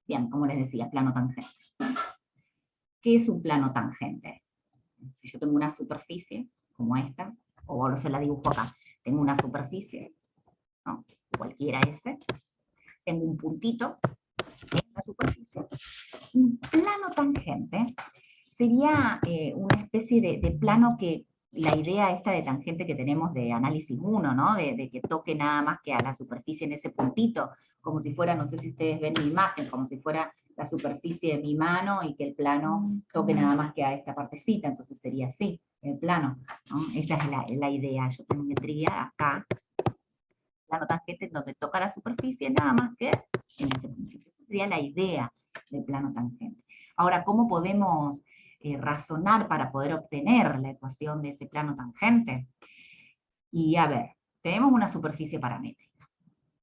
Bien, como les decía, plano tangente. ¿Qué es un plano tangente? Si yo tengo una superficie, como esta, o se la dibujo acá, tengo una superficie, ¿no? Cualquiera ese, tengo un puntito en la superficie. Un plano tangente sería una especie de plano que, la idea esta de tangente que tenemos de análisis 1, ¿no? De que toque nada más que a la superficie en ese puntito, como si fuera, no sé si ustedes ven mi imagen, como si fuera la superficie de mi mano y que el plano toque nada más que a esta partecita, entonces sería así, el plano, ¿no? Esa es la idea. Yo tendría acá plano tangente donde toca la superficie nada más que en ese puntito. Esa sería la idea del plano tangente. Ahora, ¿cómo podemos razonar para poder obtener la ecuación de ese plano tangente? Y a ver, tenemos una superficie paramétrica,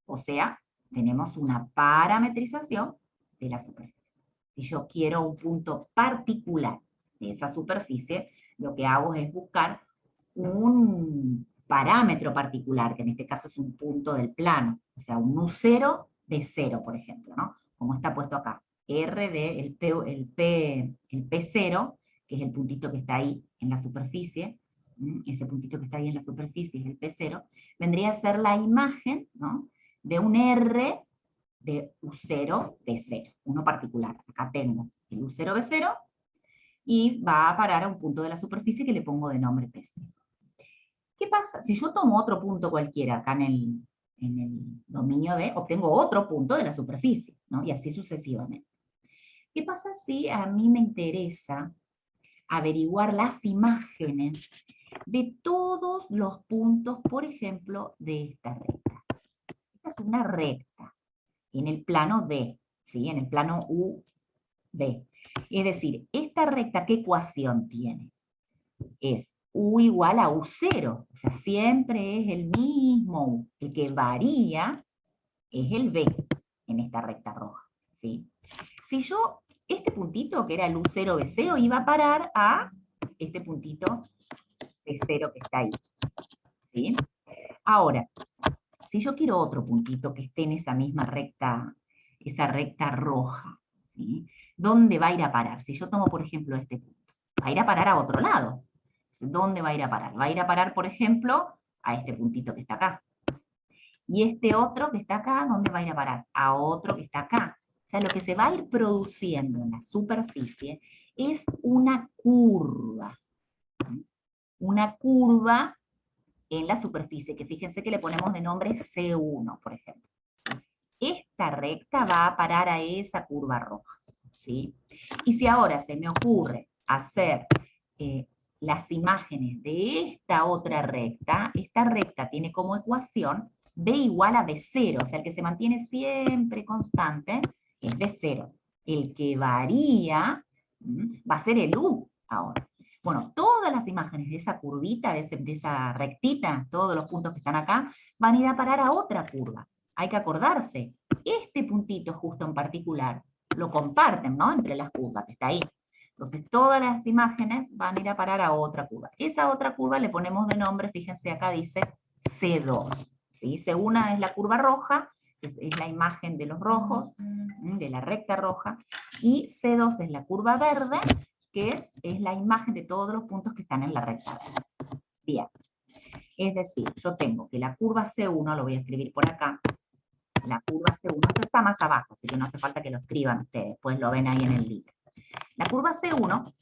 o sea, tenemos una parametrización de la superficie. Si yo quiero un punto particular de esa superficie, lo que hago es buscar un parámetro particular, que en este caso es un punto del plano, o sea, un U0, B0, por ejemplo, ¿no? Como está puesto acá. R de el P0, que es el puntito que está ahí en la superficie, ese puntito que está ahí en la superficie es el P0, vendría a ser la imagen, ¿no?, de un R de U0, B0, uno particular. Acá tengo el U0, B0, y va a parar a un punto de la superficie que le pongo de nombre P0. ¿Qué pasa? Si yo tomo otro punto cualquiera acá en el dominio D, obtengo otro punto de la superficie, ¿no? Y así sucesivamente. ¿Qué pasa si a mí me interesa averiguar las imágenes de todos los puntos, por ejemplo, de esta recta? Esta es una recta en el plano D, ¿sí? En el plano UD. Es decir, esta recta, ¿qué ecuación tiene? Es U igual a U0, o sea, siempre es el mismo U. El que varía es el B en esta recta roja, ¿sí? Si yo, este puntito que era el U0, B0, iba a parar a este puntito B0 que está ahí, ¿sí? Ahora, si yo quiero otro puntito que esté en esa misma recta, esa recta roja, ¿sí?, ¿dónde va a ir a parar? Si yo tomo, por ejemplo, este punto, va a ir a parar a otro lado. ¿Dónde va a ir a parar? Va a ir a parar, por ejemplo, a este puntito que está acá. Y este otro que está acá, ¿dónde va a ir a parar? A otro que está acá. O sea, lo que se va a ir produciendo en la superficie es una curva. Una curva en la superficie, que fíjense que le ponemos de nombre C1, por ejemplo. Esta recta va a parar a esa curva roja, ¿sí? Y si ahora se me ocurre hacer las imágenes de esta otra recta, esta recta tiene como ecuación B igual a B0, o sea, el que se mantiene siempre constante es B0. El que varía va a ser el U ahora. Bueno, todas las imágenes de esa curvita, de esa rectita, todos los puntos que están acá, van a ir a parar a otra curva. Hay que acordarse, este puntito justo en particular, lo comparten, ¿no?, entre las curvas que está ahí. Entonces todas las imágenes van a ir a parar a otra curva. Esa otra curva le ponemos de nombre, fíjense acá dice C2. ¿Sí? C1 es la curva roja, es la imagen de los rojos, de la recta roja, y C2 es la curva verde, que es la imagen de todos los puntos que están en la recta verde. Bien. Es decir, yo tengo que la curva C1, lo voy a escribir por acá, la curva C1, esto está más abajo, así que no hace falta que lo escriban ustedes, pues lo ven ahí en el libro. La curva C1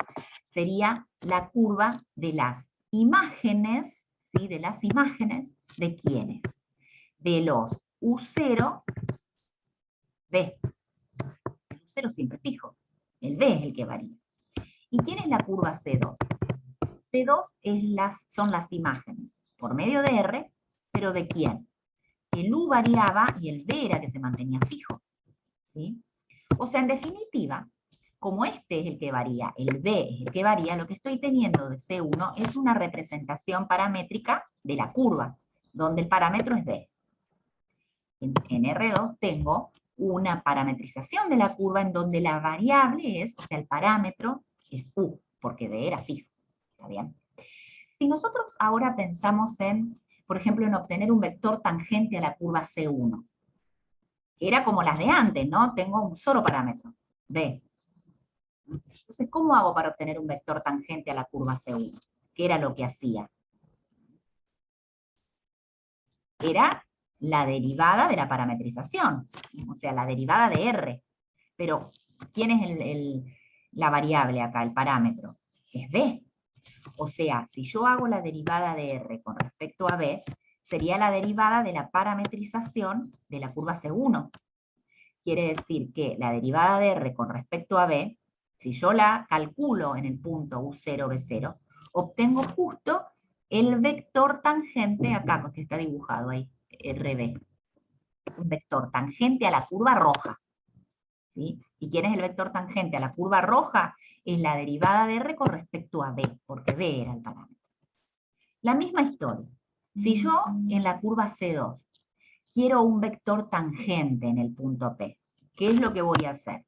sería la curva de las imágenes, ¿sí?, de las imágenes de quiénes, de los U0, B. El U0 siempre fijo, el B es el que varía. ¿Y quién es la curva C2? C2 son las imágenes por medio de R, pero ¿de quién? El U variaba y el B era que se mantenía fijo, ¿sí? O sea, en definitiva, como este es el que varía, el B es el que varía, lo que estoy teniendo de C1 es una representación paramétrica de la curva, donde el parámetro es B. En R2 tengo una parametrización de la curva en donde la variable es, o sea, el parámetro es U, porque B era fijo. ¿Está bien? Si nosotros ahora pensamos en, por ejemplo, en obtener un vector tangente a la curva C1, que era como las de antes, ¿no? Tengo un solo parámetro, B. Entonces, ¿cómo hago para obtener un vector tangente a la curva C1? ¿Qué era lo que hacía? Era la derivada de la parametrización, o sea, la derivada de R. Pero, ¿quién es la variable acá, el parámetro? Es B. O sea, si yo hago la derivada de R con respecto a B, sería la derivada de la parametrización de la curva C1. Quiere decir que la derivada de R con respecto a B, si yo la calculo en el punto U0, B0, obtengo justo el vector tangente acá, que está dibujado ahí, RB. Un vector tangente a la curva roja. ¿Sí? ¿Y quién es el vector tangente a la curva roja? Es la derivada de R con respecto a B, porque B era el parámetro. La misma historia. Si yo en la curva C2 quiero un vector tangente en el punto P, ¿qué es lo que voy a hacer?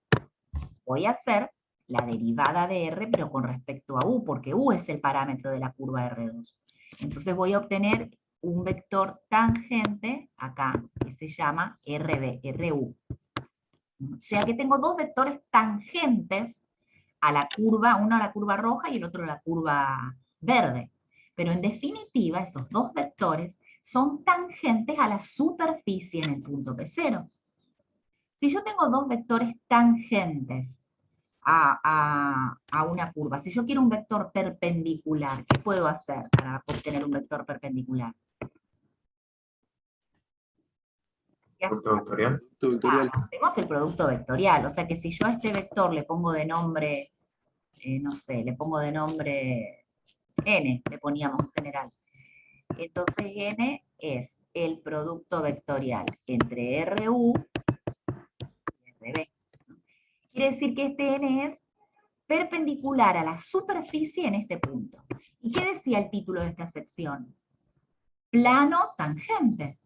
Voy a hacer la derivada de R, pero con respecto a U, porque U es el parámetro de la curva R2. Entonces voy a obtener un vector tangente acá, que se llama RU. O sea que tengo dos vectores tangentes a la curva, uno a la curva roja y el otro a la curva verde. Pero en definitiva, esos dos vectores son tangentes a la superficie en el punto P0. Si yo tengo dos vectores tangentes a una curva, si yo quiero un vector perpendicular, ¿qué puedo hacer para obtener un vector perpendicular? Producto vectorial. Hacemos el producto vectorial, o sea que si yo a este vector le pongo de nombre, no sé, le pongo de nombre n, le poníamos en general. Entonces n es el producto vectorial entre RU y RB. Quiere decir que este n es perpendicular a la superficie en este punto. ¿Y qué decía el título de esta sección? Plano tangente.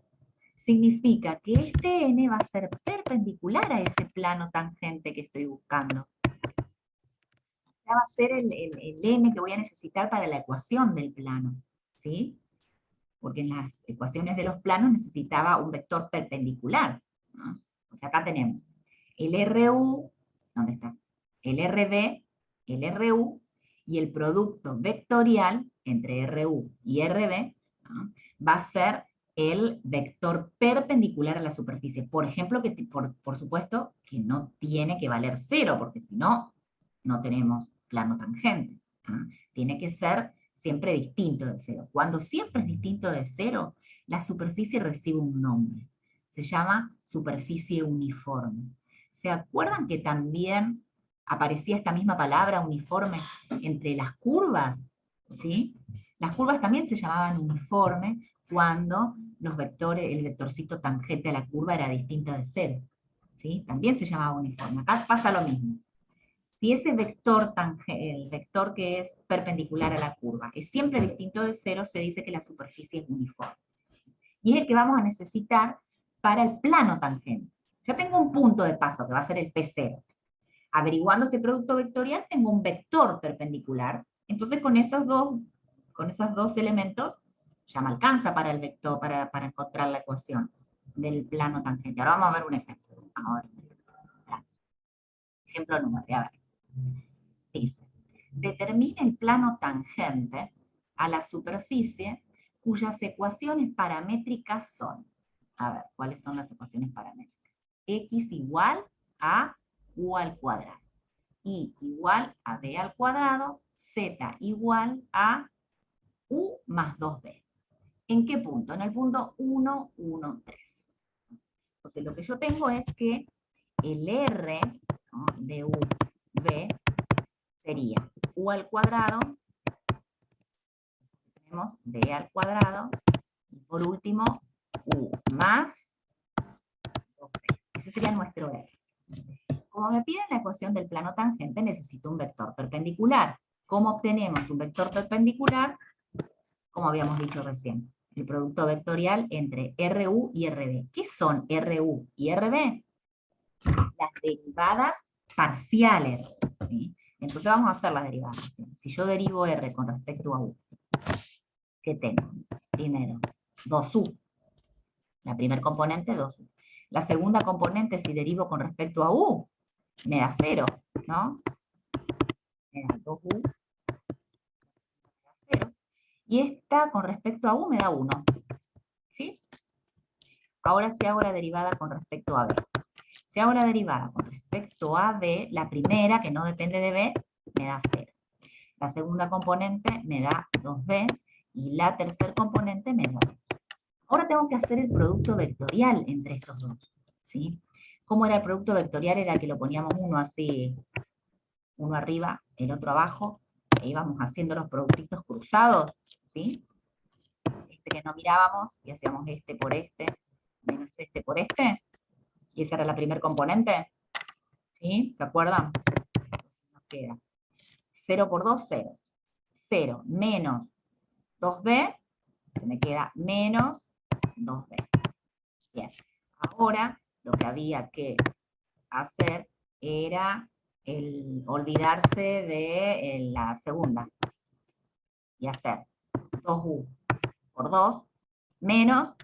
Significa que este n va a ser perpendicular a ese plano tangente que estoy buscando. Ya va a ser el n que voy a necesitar para la ecuación del plano, ¿sí? Porque en las ecuaciones de los planos necesitaba un vector perpendicular, ¿no? O sea, acá tenemos el RU, ¿dónde está? El RB, el RU, y el producto vectorial entre RU y RB, ¿no? Va a ser el vector perpendicular a la superficie. Por ejemplo, que por supuesto que no tiene que valer 0, porque si no, no tenemos plano tangente, ¿no? Tiene que ser siempre distinto de 0. Cuando siempre es distinto de 0, la superficie recibe un nombre. Se llama superficie uniforme. ¿Se acuerdan que también aparecía esta misma palabra, uniforme, entre las curvas? ¿Sí? Las curvas también se llamaban uniforme cuando los vectores, el vectorcito tangente a la curva era distinto de 0. ¿Sí? También se llamaba uniforme. Acá pasa lo mismo. Si ese vector, el vector que es perpendicular a la curva, es siempre distinto de 0, se dice que la superficie es uniforme. Y es el que vamos a necesitar para el plano tangente. Ya tengo un punto de paso, que va a ser el P0. Averiguando este producto vectorial, tengo un vector perpendicular. Entonces con esos dos elementos, ya me alcanza para el vector, para encontrar la ecuación del plano tangente. Ahora vamos a ver un ejemplo. Ahora. Ejemplo número 9. A ver. Dice, determina el plano tangente a la superficie cuyas ecuaciones paramétricas son, a ver, ¿cuáles son las ecuaciones paramétricas? X igual a U al cuadrado, Y igual a B al cuadrado, Z igual a U más 2B. ¿En qué punto? En el punto 1, 1, 3. Entonces lo que yo tengo es que el R, ¿no?, de U, B, sería U al cuadrado, tenemos B al cuadrado, y por último, U más 2B. Ese sería nuestro R. Como me piden la ecuación del plano tangente, necesito un vector perpendicular. ¿Cómo obtenemos un vector perpendicular? Como habíamos dicho recién, el producto vectorial entre RU y RB. ¿Qué son RU y RB? Las derivadas parciales, ¿sí? Entonces vamos a hacer las derivadas. Si yo derivo R con respecto a U, ¿qué tengo? Primero, 2U. La primer componente, 2U. La segunda componente, si derivo con respecto a u, me da 0, ¿no? Me da 2u, me da 0. Y esta con respecto a u me da 1, ¿sí? Ahora si hago la derivada con respecto a b. Si hago la derivada con respecto a b, la primera, que no depende de b, me da 0. La segunda componente me da 2b, y la tercera componente me da 2. Ahora tengo que hacer el producto vectorial entre estos dos, ¿sí? ¿Cómo era el producto vectorial? Era que lo poníamos uno así, uno arriba, el otro abajo, e íbamos haciendo los productitos cruzados, ¿sí? Este que no mirábamos, y hacíamos este por este, menos este por este, y esa era la primera componente, ¿sí? ¿Se acuerdan? Nos queda 0 por 2, 0. 0 menos 2b, se me queda menos 2b. Bien, ahora lo que había que hacer era olvidarse de la segunda y hacer 2u por 2 menos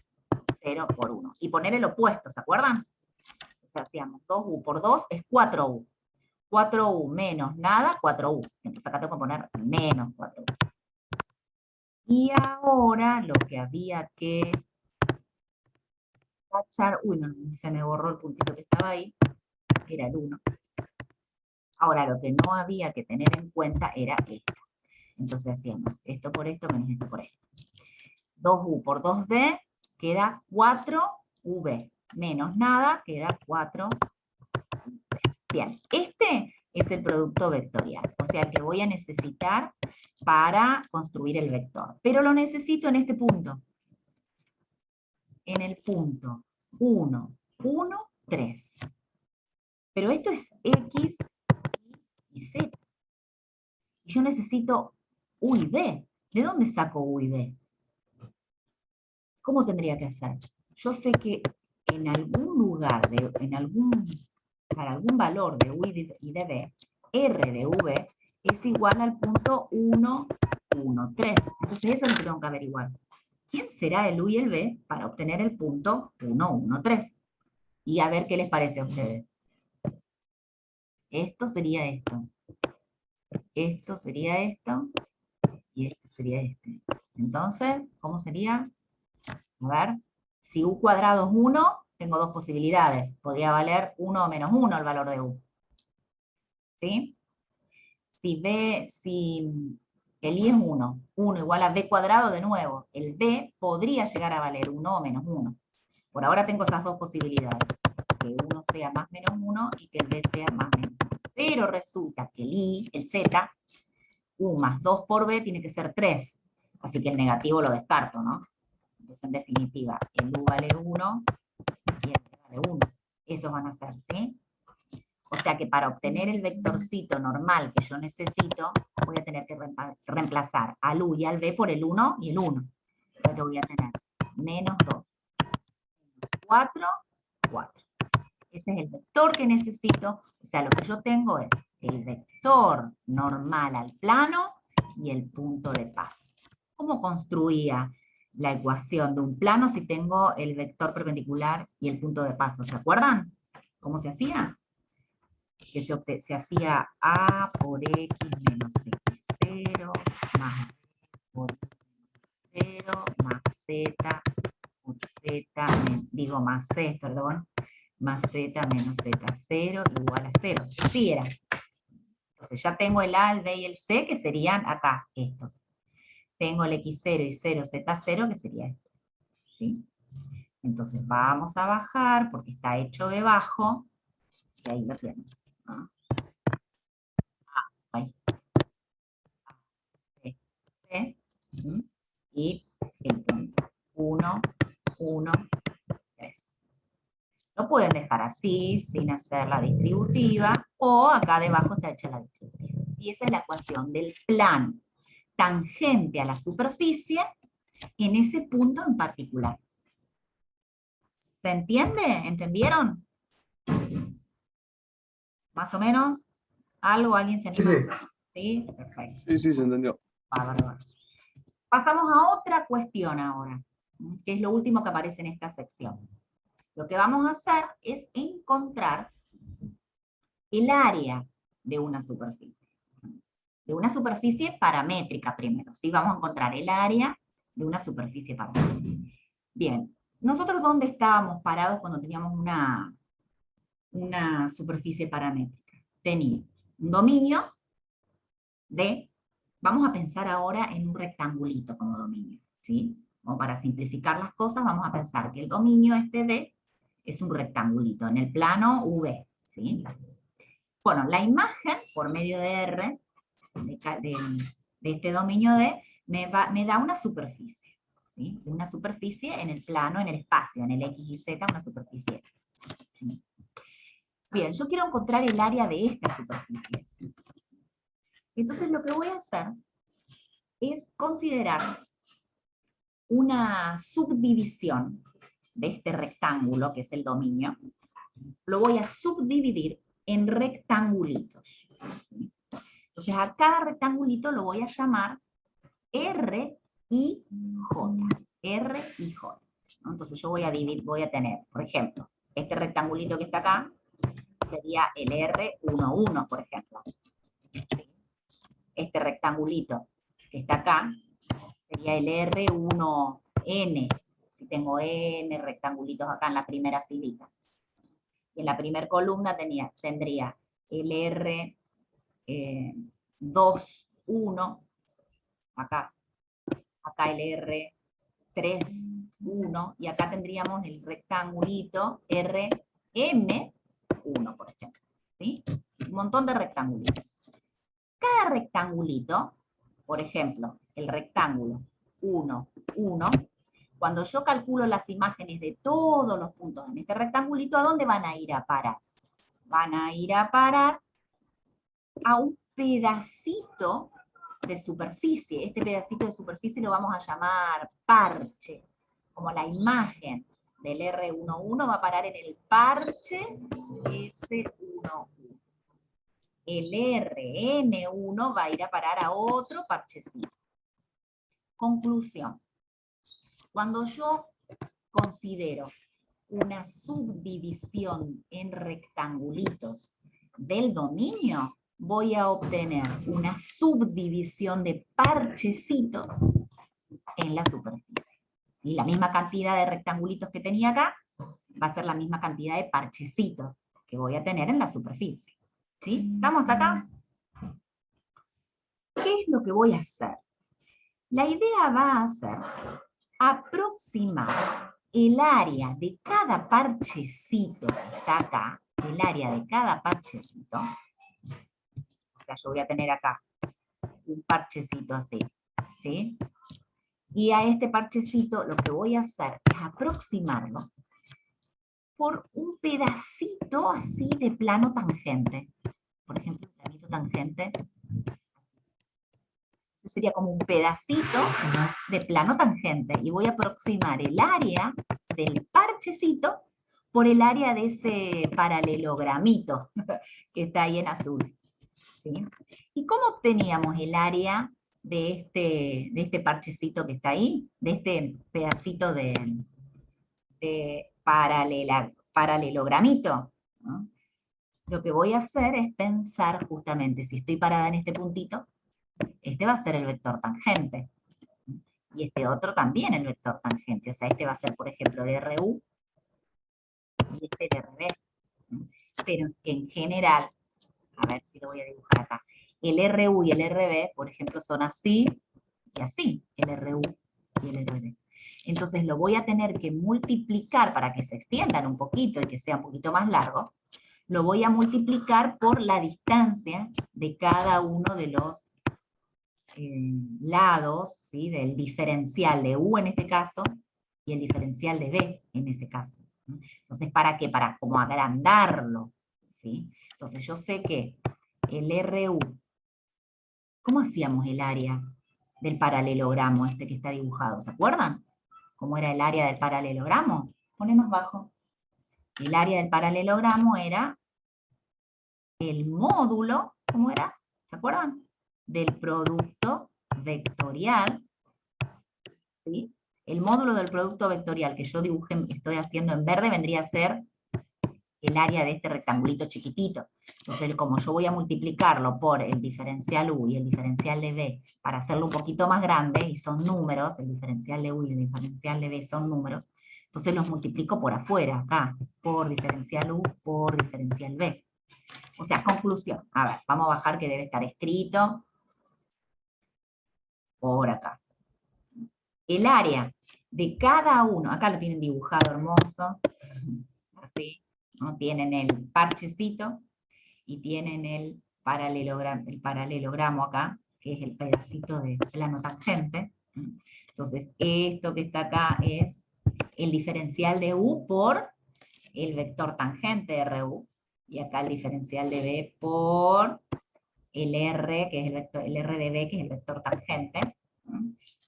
0 por 1. Y poner el opuesto, ¿se acuerdan? Entonces hacíamos 2u por 2 es 4u. 4u menos nada, 4u. Entonces acá tengo que poner menos 4u. Y ahora lo que había que tachar, uy, no, se me borró el puntito que estaba ahí, que era el 1. Ahora lo que no había que tener en cuenta era esto. Entonces hacíamos esto por esto menos esto por esto. 2u por 2b queda 4v. Menos nada queda 4v. Bien, este es el producto vectorial. O sea que voy a necesitar para construir el vector. Pero lo necesito en este punto. En el punto 1, 1, 3. Pero esto es x y z. Y yo necesito u y b. ¿De dónde saco u y b? ¿Cómo tendría que hacer? Yo sé que en algún lugar, para algún valor de u y de b, r de v es igual al punto 1, 1, 3. Entonces eso es lo que tengo que averiguar. ¿Quién será el u y el b para obtener el punto 1, 1, 3? Y a ver qué les parece a ustedes. Esto sería esto. Esto sería esto. Y esto sería este. Entonces, ¿cómo sería? A ver, si u cuadrado es 1, tengo dos posibilidades. Podría valer 1 o menos 1 el valor de u. ¿Sí? Si el i es 1, 1 igual a b cuadrado, de nuevo, el b podría llegar a valer 1 o menos 1. Por ahora tengo esas dos posibilidades. Que 1 sea más menos 1 y que el b sea más menos 1. Pero resulta que el i, el z, u más 2 por b tiene que ser 3. Así que el negativo lo descarto, ¿no? Entonces, en definitiva, el u vale 1 y el b vale 1. Esos van a ser, ¿sí? O sea que para obtener el vectorcito normal que yo necesito, voy a tener que reemplazar al u y al b por el 1 y el 1. O sea que voy a tener menos 2, 4, 4. Ese es el vector que necesito. O sea, lo que yo tengo es el vector normal al plano y el punto de paso. ¿Cómo construía la ecuación de un plano si tengo el vector perpendicular y el punto de paso? ¿Se acuerdan? ¿Cómo se hacía? Que se hacía a por x menos x0 más b por 0 más z por z, más c, perdón, más z menos z0 igual a 0. Así era. Entonces ya tengo el a, el b y el c, que serían acá, estos. Tengo el x0 y 0, z0, que sería esto. ¿Sí? Entonces vamos a bajar, porque está hecho debajo, y ahí lo tienen. ¿No? Ahí. A, B, C, y el punto 1, 1, 3. Lo pueden dejar así, sin hacer la distributiva, o acá debajo está hecha la distributiva. Y esa es la ecuación del plano tangente a la superficie en ese punto en particular. ¿Se entiende? ¿Entendieron? ¿Más o menos? ¿Algo? ¿Alguien se anima? Sí. ¿Sí? Perfecto. Sí, sí, se entendió. Bárbaro. Pasamos a otra cuestión ahora, que es lo último que aparece en esta sección. Lo que vamos a hacer es encontrar el área de una superficie. De una superficie paramétrica primero, ¿sí? Vamos a encontrar el área de una superficie paramétrica. Bien, nosotros ¿dónde estábamos parados cuando teníamos una superficie paramétrica? Teníamos un dominio de, vamos a pensar ahora en un rectangulito como dominio, ¿sí? Como para simplificar las cosas, vamos a pensar que el dominio este D es un rectangulito en el plano V, ¿sí? Bueno, la imagen por medio de R, de este dominio D, me da una superficie, ¿sí? Una superficie en el plano, en el espacio, en el X y Z, una superficie X, ¿sí? Bien, yo quiero encontrar el área de esta superficie. Entonces lo que voy a hacer es considerar una subdivisión de este rectángulo, que es el dominio. Lo voy a subdividir en rectangulitos. Entonces a cada rectangulito lo voy a llamar R y J. R y J. Entonces yo voy a tener, por ejemplo, este rectangulito que está acá sería el R11, por ejemplo. Este rectangulito que está acá sería el R1N, si tengo N rectangulitos acá en la primera filita. Y en la primera columna tendría el R21, acá el R31, y acá tendríamos el rectangulito RM1, por ejemplo. ¿Sí? Un montón de rectangulitos. Cada rectangulito, por ejemplo, el rectángulo 1, 1, cuando yo calculo las imágenes de todos los puntos en este rectangulito, ¿a dónde van a ir a parar? Van a ir a parar a un pedacito de superficie. Este pedacito de superficie lo vamos a llamar parche, como la imagen del R11 va a parar en el parche S11. El RN1 va a ir a parar a otro parchecito. Conclusión. Cuando yo considero una subdivisión en rectangulitos del dominio, voy a obtener una subdivisión de parchecitos en la superficie. Y la misma cantidad de rectangulitos que tenía acá va a ser la misma cantidad de parchecitos que voy a tener en la superficie. ¿Sí? ¿Estamos hasta acá? ¿Qué es lo que voy a hacer? La idea va a ser aproximar el área de cada parchecito que está acá, el área de cada parchecito. O sea, yo voy a tener acá un parchecito así, ¿sí? Y a este parchecito lo que voy a hacer es aproximarlo por un pedacito así de plano tangente. Por ejemplo, un planito tangente. Ese sería como un pedacito de plano tangente. Y voy a aproximar el área del parchecito por el área de ese paralelogramito que está ahí en azul. ¿Sí? ¿Y cómo obteníamos el área de este parchecito que está ahí? De este pedacito de paralelogramito, ¿no? Lo que voy a hacer es pensar justamente, si estoy parada en este puntito, este va a ser el vector tangente. Y este otro también el vector tangente. O sea, este va a ser, por ejemplo, el RU y este el RB. Pero que en general, a ver si lo voy a dibujar acá, el RU y el RB, por ejemplo, son así y así, el RU y el RB. Entonces lo voy a tener que multiplicar para que se extiendan un poquito y que sea un poquito más largo. Lo voy a multiplicar por la distancia de cada uno de los lados, ¿sí? Del diferencial de U en este caso, y el diferencial de B en este caso. Entonces, ¿para qué? Para como agrandarlo, ¿sí? Entonces yo sé que el RU, ¿cómo hacíamos el área del paralelogramo este que está dibujado? ¿Se acuerdan? ¿Cómo era el área del paralelogramo? Pone más bajo. El área del paralelogramo era el módulo, ¿cómo era? ¿Se acuerdan? Del producto vectorial, ¿sí? El módulo del producto vectorial que yo dibujé, estoy haciendo en verde, vendría a ser el área de este rectangulito chiquitito. Entonces, como yo voy a multiplicarlo por el diferencial U y el diferencial de B para hacerlo un poquito más grande, y son números, el diferencial de U y el diferencial de B son números, entonces los multiplico por afuera, acá, por diferencial U, por diferencial B. O sea, conclusión. A ver, vamos a bajar que debe estar escrito por acá. El área de cada uno, acá lo tienen dibujado hermoso, así, ¿no? Tienen el parchecito y tienen el paralelogramo acá, que es el pedacito de plano tangente. Entonces, esto que está acá es el diferencial de U por el vector tangente RU, y acá el diferencial de B por el R, que es el R de B, que es el vector tangente.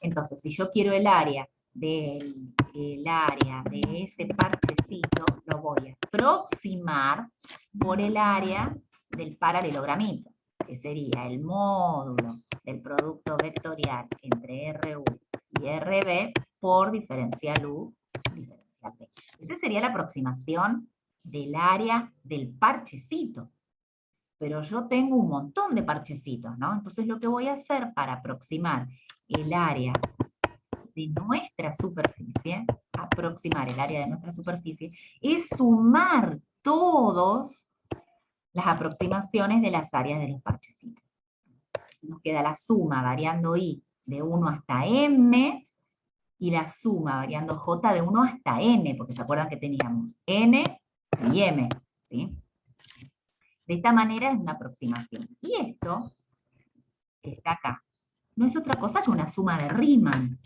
Entonces, si yo quiero el área de ese parchecito, lo voy a aproximar por el área del paralelogramito, que sería el módulo del producto vectorial entre RU y RB por diferencial U, diferencial B. Esa sería la aproximación del área del parchecito. Pero yo tengo un montón de parchecitos, ¿no? Entonces lo que voy a hacer para aproximar el área de nuestra superficie, es sumar todas las aproximaciones de las áreas de los parchecitos. Nos queda la suma variando I de 1 hasta M, y la suma variando J de 1 hasta N, porque se acuerdan que teníamos N y M, ¿sí? De esta manera es una aproximación. Y esto, que está acá, no es otra cosa que una suma de Riemann.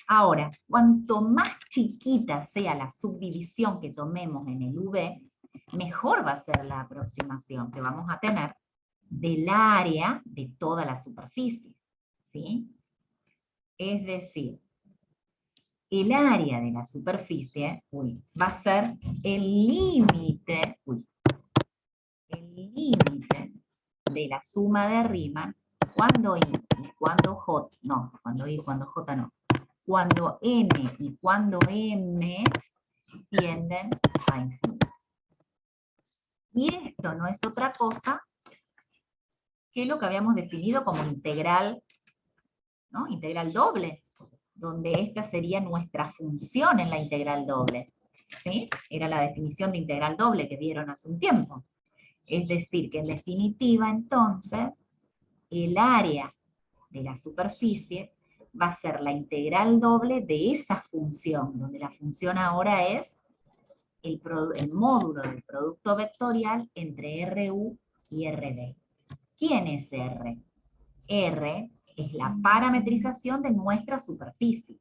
Ahora, cuanto más chiquita sea la subdivisión que tomemos en el V, mejor va a ser la aproximación que vamos a tener del área de toda la superficie, ¿sí? Es decir, el área de la superficie, va a ser el límite, de la suma de Riemann cuando I y cuando J, no, cuando I y cuando J no, cuando N y cuando M tienden a infinito. Y esto no es otra cosa que lo que habíamos definido como integral, ¿no? Integral doble, donde esta sería nuestra función en la integral doble, ¿sí? Era la definición de integral doble que vieron hace un tiempo. Es decir, que en definitiva, entonces, el área de la superficie va a ser la integral doble de esa función, donde la función ahora es el módulo del producto vectorial entre RU y RB. ¿Quién es R? R es la parametrización de nuestra superficie.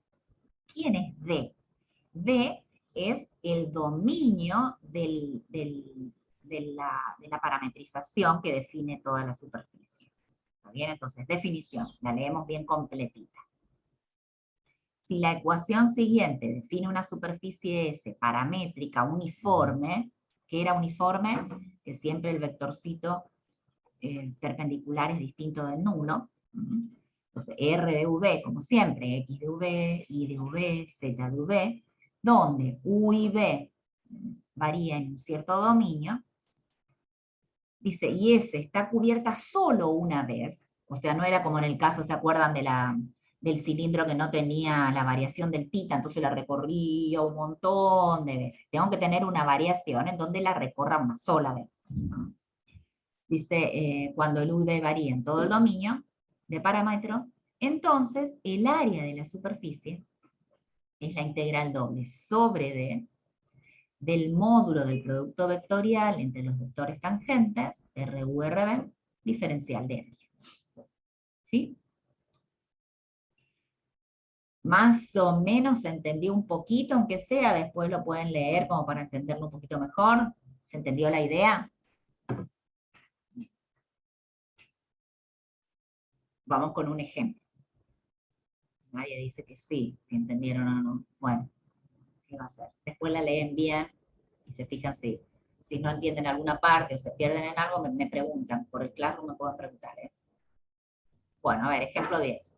¿Quién es D? D es el dominio de la parametrización que define toda la superficie. ¿Está bien? Entonces, definición, la leemos bien completita. Si la ecuación siguiente define una superficie S paramétrica uniforme, ¿qué era uniforme? Que siempre el vectorcito perpendicular es distinto del nulo. Entonces, R de V, como siempre, X de V, Y de V, Z de V, donde U y V varían en un cierto dominio, dice, y S está cubierta solo una vez, o sea, no era como en el caso, ¿se acuerdan del cilindro que no tenía la variación del tita, entonces la recorría un montón de veces? Tengo que tener una variación en donde la recorra una sola vez. Dice, cuando el U y V varía en todo el dominio de parámetro, entonces el área de la superficie es la integral doble sobre D del módulo del producto vectorial entre los vectores tangentes, RU, RB, diferencial de M. ¿Sí? Más o menos se entendió un poquito, aunque sea, después lo pueden leer como para entenderlo un poquito mejor. ¿Se entendió la idea? Vamos con un ejemplo. Nadie dice que sí, si entendieron o no. Bueno, ¿qué va a hacer? Después la leen bien y se fijan si no entienden alguna parte o se pierden en algo, me preguntan. Por el Classroom me pueden preguntar. Bueno, a ver, ejemplo 10.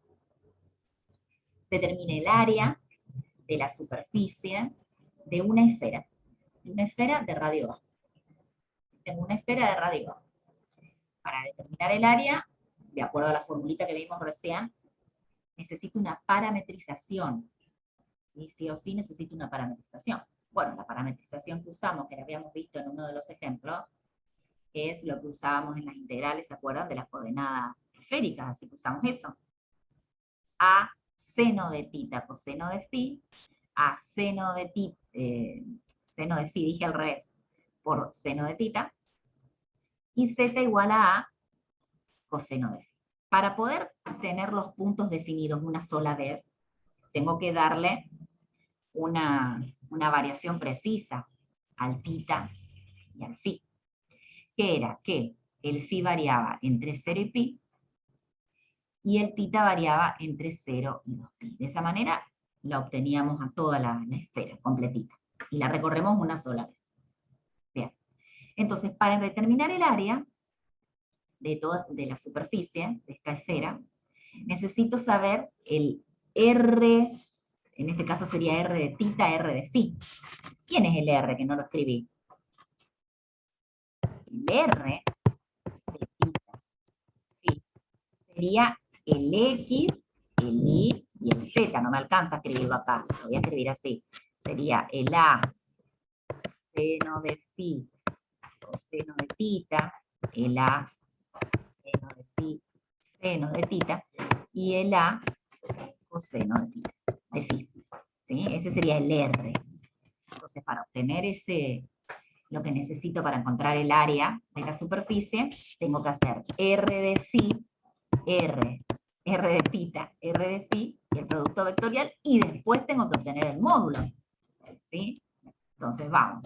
determine el área de la superficie de una esfera de radio A. Tengo una esfera de radio A. Para determinar el área, de acuerdo a la formulita que vimos recién, necesito una parametrización. Y sí o sí necesito una parametrización. Bueno, la parametrización que usamos, que la habíamos visto en uno de los ejemplos, es lo que usábamos en las integrales, ¿se acuerdan? De las coordenadas esféricas, así que usamos eso. A seno de tita coseno de phi, a seno de phi, dije al revés, por seno de tita, y z igual a coseno de phi. Para poder tener los puntos definidos una sola vez, tengo que darle una variación precisa al tita y al phi, que era que el phi variaba entre 0 y pi, y el tita variaba entre 0 y 2pi. De esa manera la obteníamos a toda la esfera completita, y la recorremos una sola vez. Bien. Entonces, para determinar el área de la superficie de esta esfera, necesito saber el R, en este caso sería R de tita, R de phi. ¿Quién es el R que no lo escribí? El R de tita, phi, sería el X, el Y y el Z. No me alcanza a escribirlo acá, lo voy a escribir así. Sería el A seno de phi coseno de tita, el A seno de phi seno de tita, y el A coseno de phi. ¿Sí? Ese sería el R. Entonces, para obtener lo que necesito para encontrar el área de la superficie, tengo que hacer R de phi, R de tita, R de phi, y el producto vectorial, y después tengo que obtener el módulo. ¿Sí? Entonces, vamos.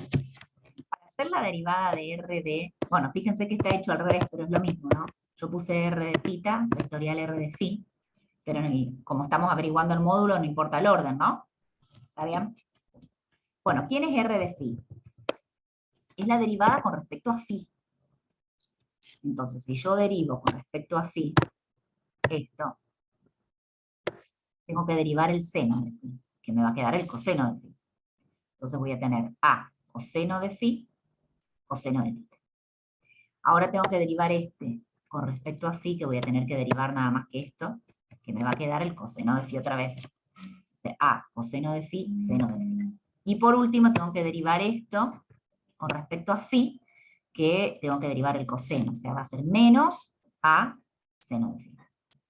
Para hacer la derivada de R de... Bueno, fíjense que está hecho al revés, pero es lo mismo, ¿no? Yo puse R de tita, vectorial R de phi, pero como estamos averiguando el módulo, no importa el orden, ¿no? ¿Está bien? Bueno, ¿quién es R de phi? Es la derivada con respecto a phi. Entonces, si yo derivo con respecto a phi, esto, tengo que derivar el seno de phi, que me va a quedar el coseno de phi. Entonces voy a tener A coseno de phi, coseno de tita. Ahora tengo que derivar este con respecto a phi, que voy a tener que derivar nada más que esto, que me va a quedar el coseno de phi otra vez. A coseno de phi, seno de phi. Y por último tengo que derivar esto con respecto a phi, que tengo que derivar el coseno, o sea, va a ser menos A seno de phi.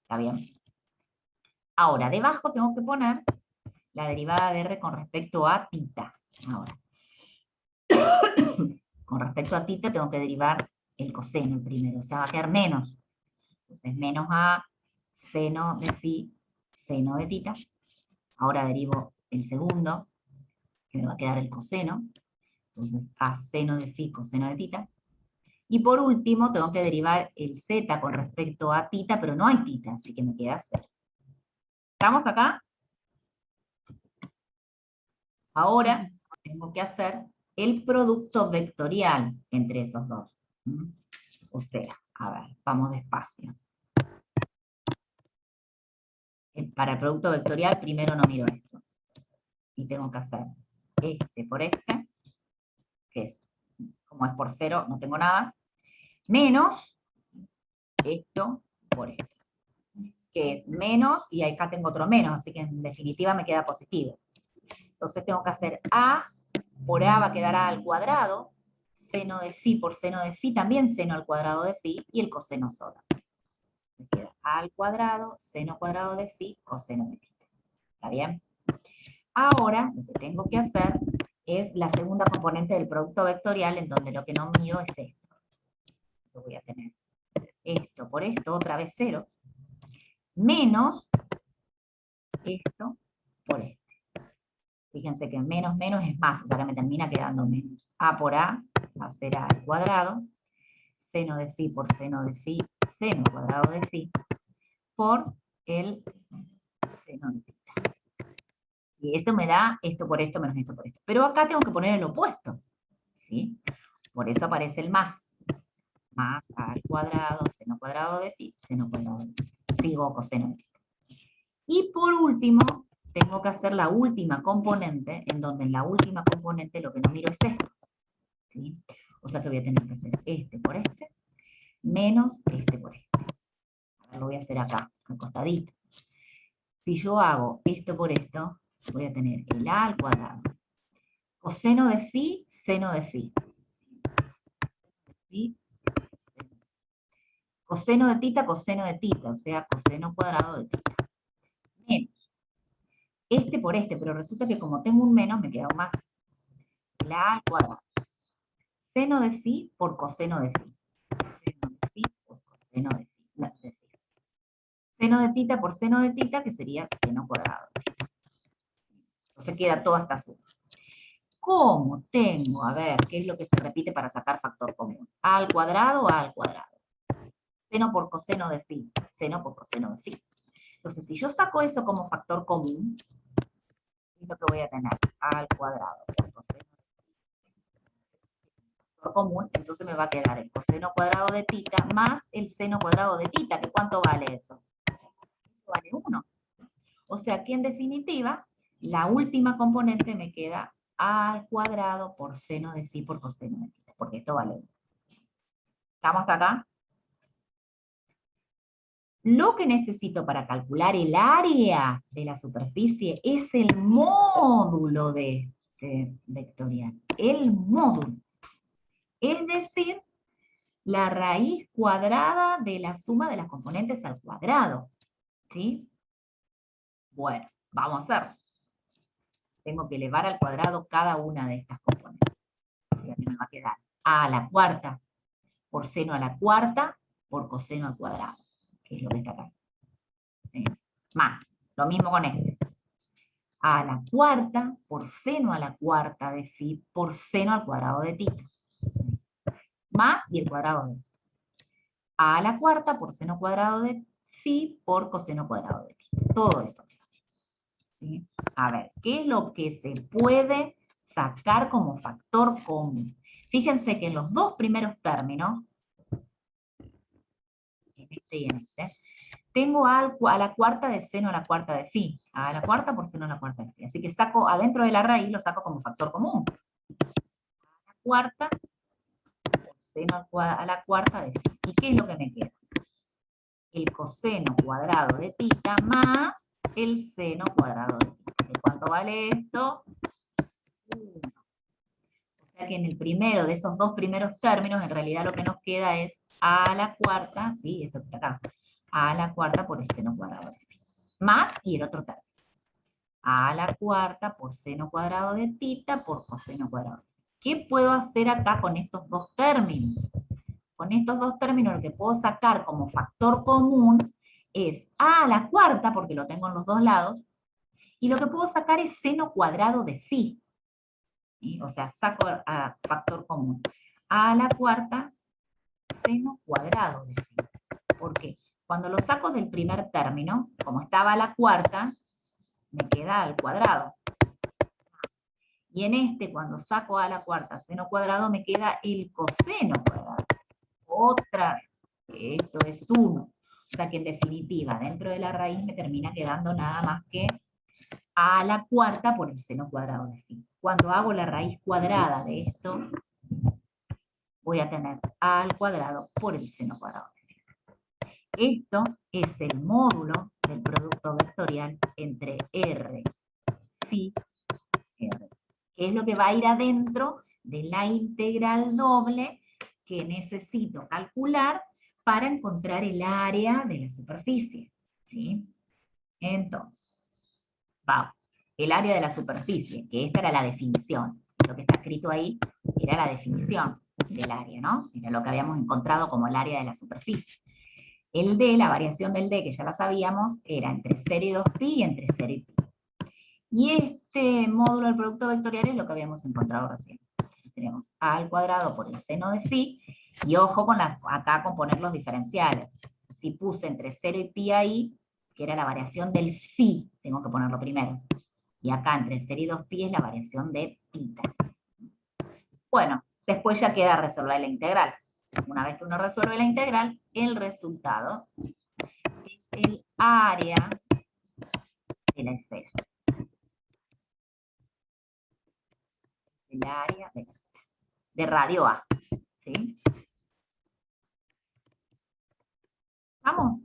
¿Está bien? Ahora, debajo tengo que poner la derivada de R con respecto a tita. Ahora, con respecto a tita tengo que derivar el coseno el primero, o sea, va a quedar menos. Entonces, menos A seno de phi, seno de tita. Ahora derivo el segundo, que me va a quedar el coseno. Entonces, A seno de phi, coseno de tita. Y por último, tengo que derivar el z con respecto a tita, pero no hay tita, así que me queda 0. ¿Estamos acá? Ahora tengo que hacer el producto vectorial entre esos dos. O sea, a ver, vamos despacio. Para el producto vectorial, primero no miro esto. Y tengo que hacer este por este, que es, como es por 0, no tengo nada, menos esto por esto, que es menos, y acá tengo otro menos, así que en definitiva me queda positivo. Entonces tengo que hacer A por A va a quedar A al cuadrado, seno de phi por seno de phi, también seno al cuadrado de phi, y el coseno solo. Me queda A al cuadrado, seno cuadrado de phi, coseno de phi. ¿Está bien? Ahora, lo que tengo que hacer es la segunda componente del producto vectorial, en donde lo que no miro es esto. Yo voy a tener esto por esto, otra vez 0, menos esto por esto. Fíjense que menos menos es más, o sea que me termina quedando menos. A por A va a ser A al cuadrado, seno de phi por seno de phi, seno cuadrado de phi, por el seno de tita. Y eso me da esto por esto menos esto por esto. Pero acá tengo que poner el opuesto, ¿sí? Por eso aparece el más. Más A al cuadrado, seno cuadrado de phi, seno cuadrado de phi. Digo coseno de tita. Y por último, tengo que hacer la última componente, en donde en la última componente lo que no miro es esto, ¿sí? O sea que voy a tener que hacer este por este, menos este por este. Ahora lo voy a hacer acá, al costadito. Si yo hago esto por esto, voy a tener el a al cuadrado. Coseno de phi, seno de phi. Coseno de tita, o sea, coseno cuadrado de tita. Menos. Este por este, pero resulta que como tengo un menos, me queda un más. La a al cuadrado. Seno de phi por coseno de phi. Seno de phi por coseno de phi. Seno de tita por seno de tita, que sería seno cuadrado. Entonces queda toda esta suma. ¿Cómo tengo? A ver, ¿qué es lo que se repite para sacar factor común? A al cuadrado, a al cuadrado. Seno por coseno de phi, seno por coseno de phi. Entonces, si yo saco eso como factor común, es lo que voy a tener, a al cuadrado por coseno de phi. Factor común, entonces me va a quedar el coseno cuadrado de tita más el seno cuadrado de tita, que ¿cuánto vale eso? Vale 1. O sea que en definitiva, la última componente me queda a al cuadrado por seno de phi por coseno de tita, porque esto vale 1. ¿Estamos hasta acá? Lo que necesito para calcular el área de la superficie es el módulo de este vectorial. El módulo. Es decir, la raíz cuadrada de la suma de las componentes al cuadrado. ¿Sí? Bueno, vamos a hacer. Tengo que elevar al cuadrado cada una de estas componentes. O sea que me va a quedar a la cuarta por seno a la cuarta por coseno al cuadrado, que es lo que está acá. Más, lo mismo con este. A la cuarta por seno a la cuarta de phi por seno al cuadrado de tita. Más y el cuadrado de eso. A la cuarta por seno cuadrado de phi por coseno cuadrado de tita. Todo eso. ¿Sí? A ver, ¿qué es lo que se puede sacar como factor común? Fíjense que en los dos primeros términos, en este y en este, tengo a la cuarta de seno a la cuarta de phi. A la cuarta por seno a la cuarta de phi. Así que saco adentro de la raíz, lo saco como factor común. A la cuarta por seno a la cuarta de phi. ¿Y qué es lo que me queda? El coseno cuadrado de tita más el seno cuadrado de tita. ¿De cuánto vale esto? 1. O sea que en el primero de esos dos primeros términos, en realidad lo que nos queda es a la cuarta, sí, esto está acá, a la cuarta por el seno cuadrado de phi. Más y el otro término. A la cuarta por seno cuadrado de tita por coseno cuadrado. ¿Qué puedo hacer acá con estos dos términos? Con estos dos términos lo que puedo sacar como factor común es a la cuarta, porque lo tengo en los dos lados, y lo que puedo sacar es seno cuadrado de phi. ¿Sí? O sea, saco a factor común. A la cuarta, seno cuadrado de phi. ¿Por qué? Cuando lo saco del primer término, como estaba a la cuarta, me queda al cuadrado. Y en este, cuando saco a la cuarta seno cuadrado, me queda el coseno cuadrado. Otra vez. Esto es 1. O sea que en definitiva, dentro de la raíz me termina quedando nada más que a la cuarta por el seno cuadrado de phi. Cuando hago la raíz cuadrada de esto, voy a tener a al cuadrado por el seno cuadrado de phi. Esto es el módulo del producto vectorial entre R, phi, R, que es lo que va a ir adentro de la integral doble que necesito calcular para encontrar el área de la superficie. ¿Sí? Entonces, vamos. El área de la superficie, que esta era la definición. Lo que está escrito ahí era la definición del área, ¿no? Era lo que habíamos encontrado como el área de la superficie. El D, la variación del D, que ya la sabíamos, era entre 0 y 2pi y entre 0 y pi. Y este módulo del producto vectorial es lo que habíamos encontrado recién. Entonces tenemos a al cuadrado por el seno de phi, y ojo con acá con poner los diferenciales. Si puse entre 0 y pi ahí, que era la variación del phi, tengo que ponerlo primero. Y acá entre 0 y 2pi es la variación de tita. Bueno, después ya queda resolver la integral. Una vez que uno resuelve la integral, el resultado es el área de la esfera. El área de radio A. ¿Sí? ¿Vamos?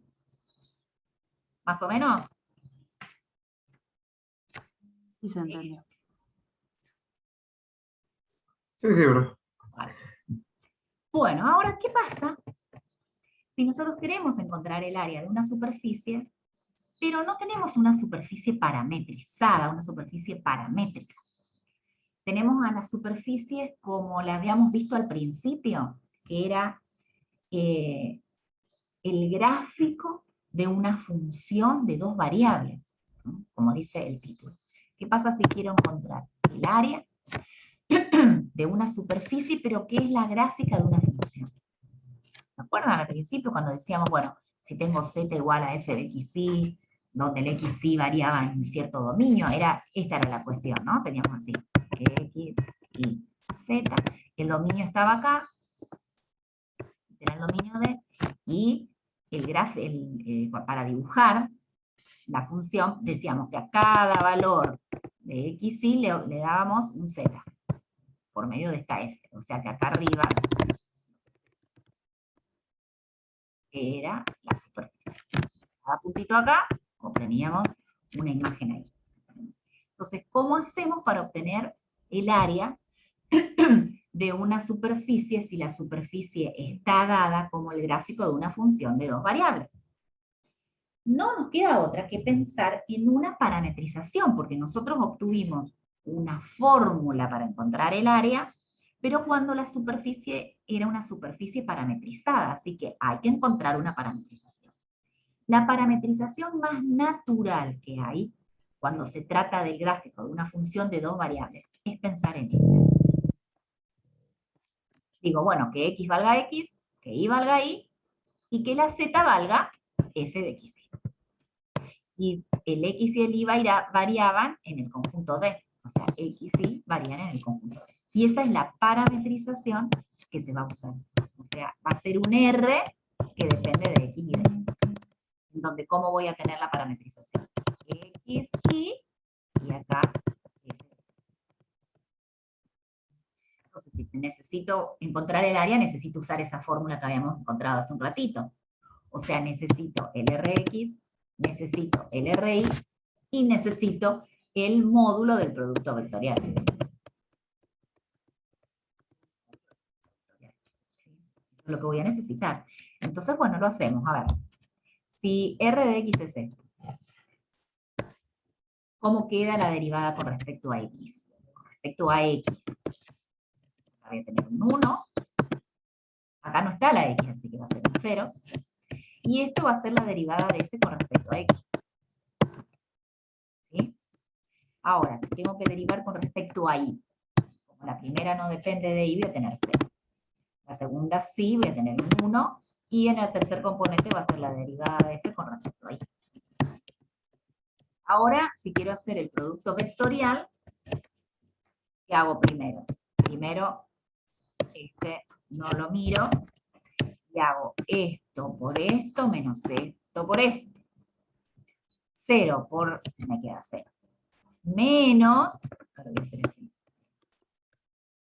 ¿Más o menos? Sí, se entendió. Sí, sí, bro. Vale. Bueno, ahora, ¿qué pasa si nosotros queremos encontrar el área de una superficie, pero no tenemos una superficie parametrizada, una superficie paramétrica? Tenemos a las superficies como la habíamos visto al principio, que era el gráfico de una función de dos variables, ¿no? Como dice el título. ¿Qué pasa si quiero encontrar el área de una superficie, pero que es la gráfica de una función? ¿Se acuerdan al principio cuando decíamos, bueno, si tengo z igual a f de xy, donde el xy variaba en cierto dominio, esta era la cuestión, ¿no? Teníamos así, x, y, z, el dominio estaba acá, era el dominio de, y para dibujar la función, decíamos que a cada valor de xy le dábamos un z, por medio de esta f, o sea que acá arriba era la superficie. Cada puntito acá, obteníamos una imagen ahí. Entonces, ¿cómo hacemos para obtener el área de una superficie si la superficie está dada como el gráfico de una función de dos variables? No nos queda otra que pensar en una parametrización, porque nosotros obtuvimos una fórmula para encontrar el área, pero cuando la superficie era una superficie parametrizada, así que hay que encontrar una parametrización. La parametrización más natural que hay cuando se trata del gráfico de una función de dos variables es pensar en esta. Digo, bueno, que x valga x, que y valga y que la z valga f de x. Y el x y el y variaban en el conjunto D, o sea, x y y varían en el conjunto D. Y esa es la parametrización que se va a usar. O sea, va a ser un R que depende de x y de y. En donde, ¿cómo voy a tener la parametrización? X, y acá F. Entonces, si necesito encontrar el área, necesito usar esa fórmula que habíamos encontrado hace un ratito. O sea, necesito el Rx, necesito el RI, y necesito el módulo del producto vectorial. Es lo que voy a necesitar. Entonces, bueno, lo hacemos. A ver, si R de X es esto, ¿cómo queda la derivada con respecto a X? Con respecto a X, voy a tener un 1, acá no está la X, así que va a ser un 0, y esto va a ser la derivada de F con respecto a X. ¿Sí? Ahora, si tengo que derivar con respecto a Y, como la primera no depende de Y, voy a tener 0. La segunda sí, voy a tener un 1, y en el tercer componente va a ser la derivada de F con respecto a Y. Ahora, si quiero hacer el producto vectorial, ¿qué hago primero? Primero, no lo miro, y hago esto por esto menos esto por esto. 0 por, me queda 0. Menos, ahora voy a hacer así.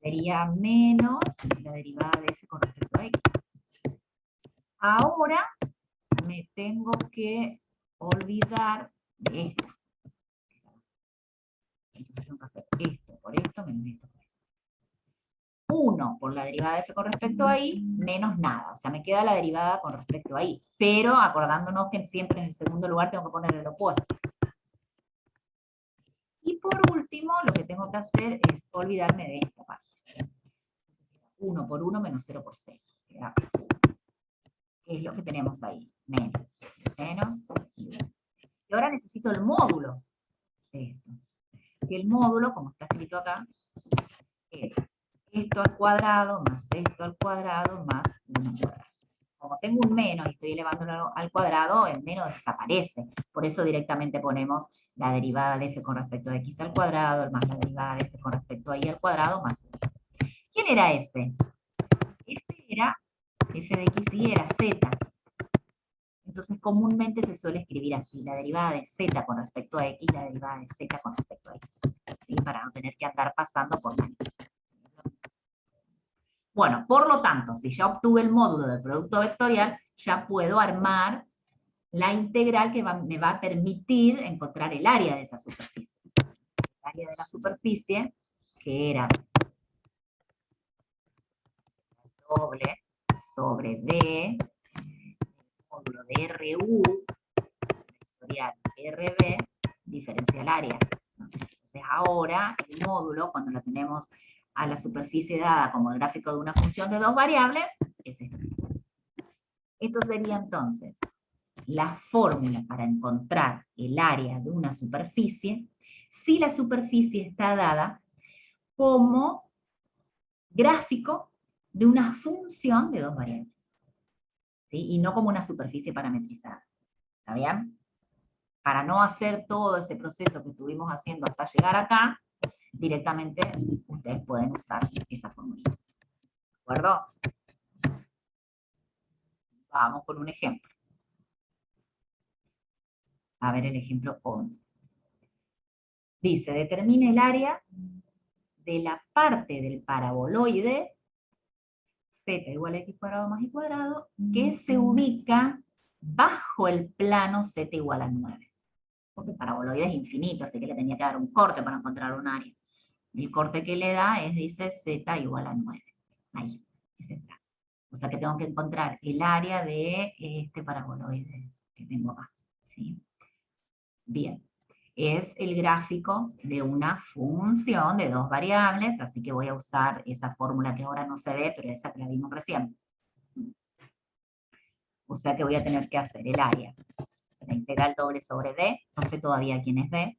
Sería menos la derivada de F con respecto a X. Ahora me tengo que olvidar de esta. Entonces tengo que hacer esto por esto menos esto por esto. 1 por la derivada de F con respecto a Y, menos nada. O sea, me queda la derivada con respecto a Y. Pero acordándonos que siempre en el segundo lugar tengo que poner el opuesto. Y por último, lo que tengo que hacer es olvidarme de esta parte. 1 por 1 menos 0 por 0. ¿Qué es lo que tenemos ahí? Menos y 1. Y ahora necesito el módulo de esto. Que el módulo, como está escrito acá, es esto al cuadrado más esto al cuadrado más 1 al cuadrado. Como tengo un menos y estoy elevándolo al cuadrado, el menos desaparece. Por eso directamente ponemos la derivada de f con respecto a x al cuadrado, más la derivada de f con respecto a y al cuadrado, más 1. ¿Quién era f? F de x y era z. Entonces, comúnmente se suele escribir así, la derivada de z con respecto a x, la derivada de z con respecto a x, ¿sí? Para no tener que andar pasando por la línea. Bueno, por lo tanto, si ya obtuve el módulo del producto vectorial, ya puedo armar la integral que me va a permitir encontrar el área de esa superficie. El área de la superficie, que era doble sobre D, el módulo de RU, vectorial RB, diferencial área. Entonces ahora el módulo, cuando lo tenemos a la superficie dada como el gráfico de una función de dos variables, es esto. Esto sería entonces la fórmula para encontrar el área de una superficie si la superficie está dada como gráfico de una función de dos variables, ¿sí? Y no como una superficie parametrizada. ¿Está bien? Para no hacer todo ese proceso que estuvimos haciendo hasta llegar acá, directamente ustedes pueden usar esa fórmula. ¿De acuerdo? Vamos con un ejemplo. A ver el ejemplo 11. Dice, determine el área de la parte del paraboloide z igual a x cuadrado más y cuadrado, que se ubica bajo el plano z igual a 9. Porque el paraboloide es infinito, así que le tenía que dar un corte para encontrar un área. El corte que le da es, dice, z igual a 9. Ahí, ese está. O sea que tengo que encontrar el área de este paraboloide que tengo acá. ¿Sí? Bien. Es el gráfico de una función de dos variables, así que voy a usar esa fórmula que ahora no se ve, pero esa que la vimos recién. O sea que voy a tener que hacer el área, la integral doble sobre d, no sé todavía quién es d,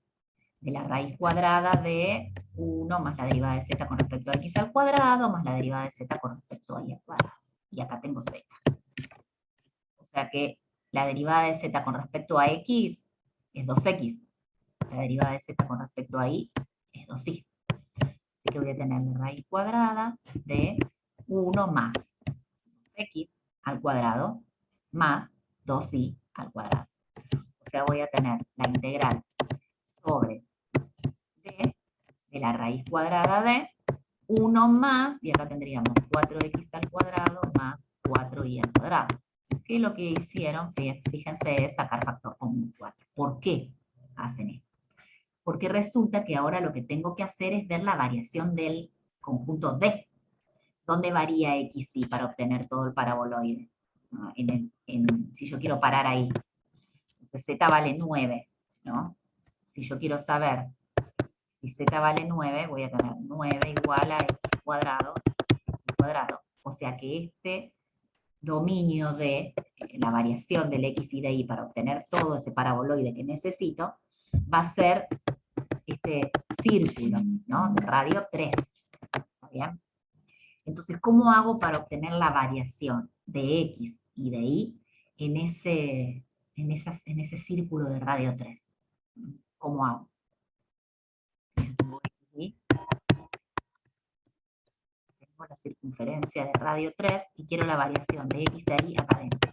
de la raíz cuadrada de 1 más la derivada de z con respecto a x al cuadrado, más la derivada de z con respecto a y al cuadrado. Y acá tengo z. O sea que la derivada de z con respecto a x es 2x. La derivada de z con respecto a y es 2y. Así que voy a tener la raíz cuadrada de 1 más x al cuadrado más 2y al cuadrado. O sea, voy a tener la integral sobre d de la raíz cuadrada de 1 más, y acá tendríamos 4x al cuadrado más 4y al cuadrado. Que lo que hicieron, fíjense, es sacar factor común 4. ¿Por qué hacen esto? Porque resulta que ahora lo que tengo que hacer es ver la variación del conjunto D. ¿Dónde varía x y para obtener todo el paraboloide? Si yo quiero parar ahí. Entonces z vale 9, ¿no? Si yo quiero saber si z vale 9, voy a tener 9 igual a x cuadrado, O sea que este dominio de la variación del x y de y para obtener todo ese paraboloide que necesito, va a ser este círculo, ¿no? De radio 3. ¿Está bien? Entonces, ¿cómo hago para obtener la variación de x y de y en ese círculo de radio 3? ¿Cómo hago? Tengo la circunferencia de radio 3 y quiero la variación de x de y acá adentro.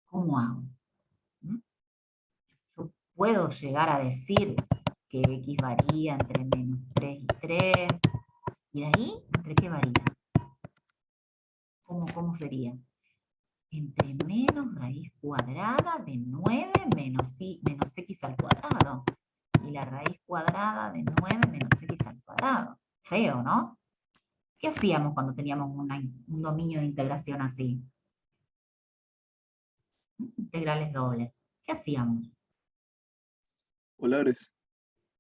¿Cómo hago? Yo puedo llegar a decir que x varía entre menos 3 y 3, y de ahí, ¿entre qué varía? ¿Cómo sería? Entre menos raíz cuadrada de 9 menos x al cuadrado. Y la raíz cuadrada de 9 menos x al cuadrado. Feo, ¿no? ¿Qué hacíamos cuando teníamos un dominio de integración así? Integrales dobles. ¿Qué hacíamos? Polares.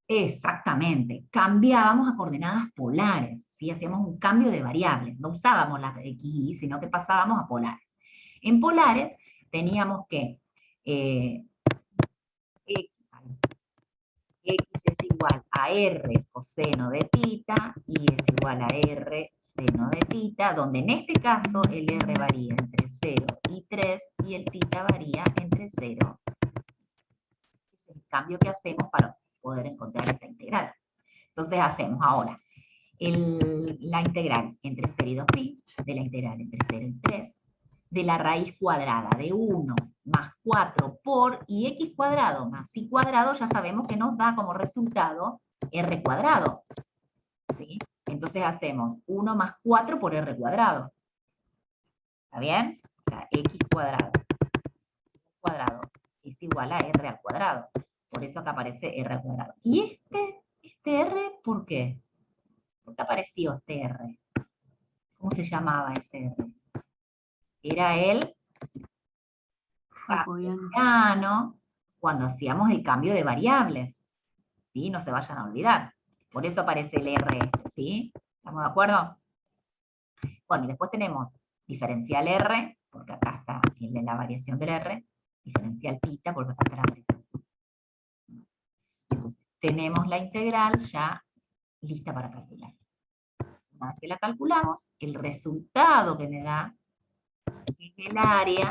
Exactamente. Cambiábamos a coordenadas polares. ¿Sí? Hacíamos un cambio de variables. No usábamos las x y y, sino que pasábamos a polares. En polares teníamos que x es igual a r coseno de tita y es igual a r seno de tita, donde en este caso el r varía entre 0 y 3 y el tita varía entre 0. Es el cambio que hacemos para poder encontrar esta integral. Entonces hacemos ahora la integral entre 0 y 2pi, de la integral entre 0 y 3, de la raíz cuadrada, de 1 más 4 por y x cuadrado más y cuadrado, ya sabemos que nos da como resultado r cuadrado. ¿Sí? Entonces hacemos 1 más 4 por r cuadrado. ¿Está bien? O sea, x cuadrado es igual a r al cuadrado. Por eso acá aparece r al cuadrado. ¿Y este r por qué? ¿Por qué apareció este r? ¿Cómo se llamaba ese r? Era el Jacobiano. jacobiano cuando hacíamos el cambio de variables. ¿Sí? No se vayan a olvidar. Por eso aparece el r, ¿sí? ¿Estamos de acuerdo? Bueno, y después tenemos diferencial r, porque acá está la variación del r, diferencial θ, porque acá está la variación. Entonces, tenemos la integral ya lista para calcular. Una vez que la calculamos, el resultado que me da es el área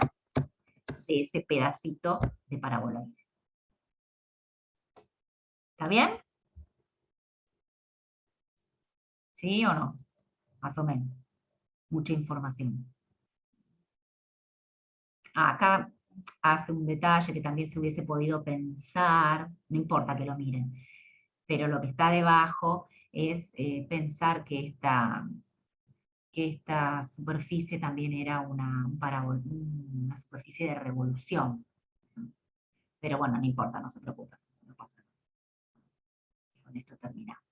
de ese pedacito de paraboloide. ¿Está bien? ¿Sí o no? Más o menos. Mucha información. Acá hace un detalle que también se hubiese podido pensar, no importa que lo miren, pero lo que está debajo es pensar que esta superficie también era una superficie de revolución. Pero bueno, no importa, no se preocupen, no pasa nada. Con esto terminamos.